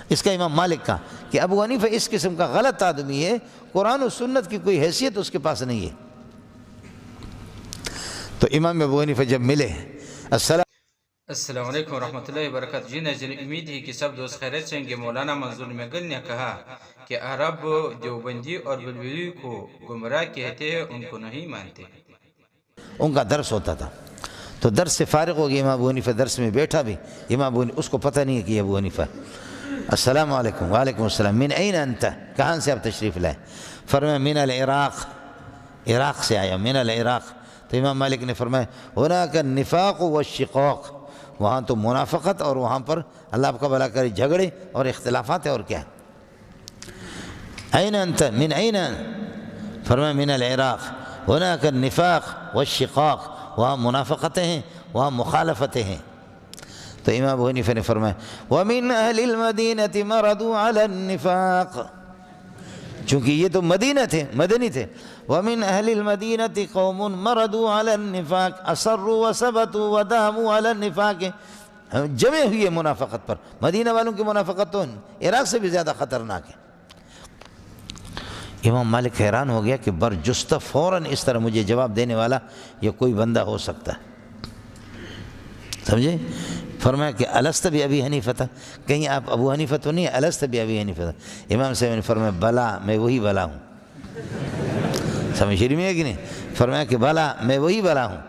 اس کا امام مالک کا کہ ابو حنیفہ اس قسم کا غلط آدمی ہے، قرآن و سنت کی کوئی حیثیت اس کے پاس نہیں ہے۔ تو امام ابو حنیفہ جب ملے، السلام علیکم ورحمۃ اللہ وبرکاتہ۔ جی ناظرین، امید ہے کہ سب دوست خیریت سے ہوں گے۔ مولانا منظور مغل نے کہا کہ عرب دیوبندی اور بلبلی کو گمراہ کہتے ہیں، ان کو نہیں مانتے۔ ان کا درس ہوتا تھا، تو درس سے فارغ ہو گیا امام ابو حنیفہ، درس میں بیٹھا بھی امام ابو حنیفہ، اس کو پتہ نہیں ہے کہ یہ ابو حنیفہ۔ السلام علیکم، وعلیکم السلام، من این انت، کہاں سے آپ تشریف لائے؟ فرمایا من العراق، عراق سے آیا، من العراق۔ تو امام مالک نے فرمایا هناك النفاق والشقاق، وہاں تو منافقت اور وہاں پر اللہ آپ کا بھلا کرے جھگڑے اور اختلافات ہے، اور کیا ہے؟ این انت من این؟ فرمایا من العراق، هناك النفاق والشقاق، وہاں منافقتیں ہیں، وہاں مخالفتیں ہیں۔ تو امام ابو حنیفہ نے فرمایا وَمِنْ أَهْلِ الْمَدِينَةِ مَرَضُوا عَلَى النِّفَاقِ، چونکہ یہ تو مدینہ تھے، مدنی تھے۔ وَمِنْ أَهْلِ الْمَدِينَةِ قَوْمٌ مَرَضُوا عَلَى النِّفَاقِ أَصَرُّوا وَثَبَتُوا وَدَامُوا عَلَى النِّفَاقِ، جمع ہوئی ہے منافقت پر۔ مدینہ والوں کی منافقت تو عراق سے بھی زیادہ خطرناک ہے۔ امام مالک حیران ہو گیا کہ برجستہ فوراً اس طرح مجھے جواب دینے والا یہ کوئی بندہ ہو سکتا ہے، سمجھے؟ فرمایا کہ الست بأبی حنیفہ تھا، کہیں آپ ابو حنیفہ تو نہیں، الست بأبی حنیفہ تھا؟ امام صاحب نے فرمایا بلا، میں وہی بلا ہوں۔ سمجھ رہی ہے کہ نہیں؟ فرمایا کہ بلا، میں وہی بلا ہوں۔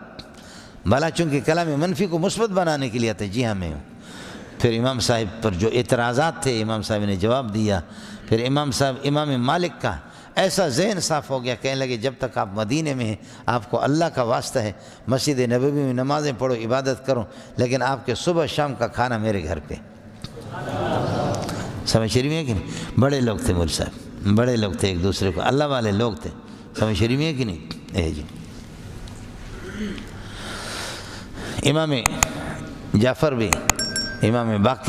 بلا چونکہ کلام منفی کو مثبت بنانے کے لیے آتا ہے، جی ہاں میں ہوں۔ پھر امام صاحب پر جو اعتراضات تھے امام صاحب نے جواب دیا۔ پھر امام مالک کا ایسا ذہن صاف ہو گیا، کہنے لگے جب تک آپ مدینے میں ہیں آپ کو اللہ کا واسطہ ہے، مسجد نبوی میں نمازیں پڑھو، عبادت کرو، لیکن آپ کے صبح شام کا کھانا میرے گھر پہ۔ سمجھ رہی ہے کہ نہیں؟ بڑے لوگ تھے مولوی صاحب، بڑے لوگ تھے، ایک دوسرے کو اللہ والے لوگ تھے، سمجھ رہی ہے کہ نہیں؟ جی امام جعفر بھی، امام باقر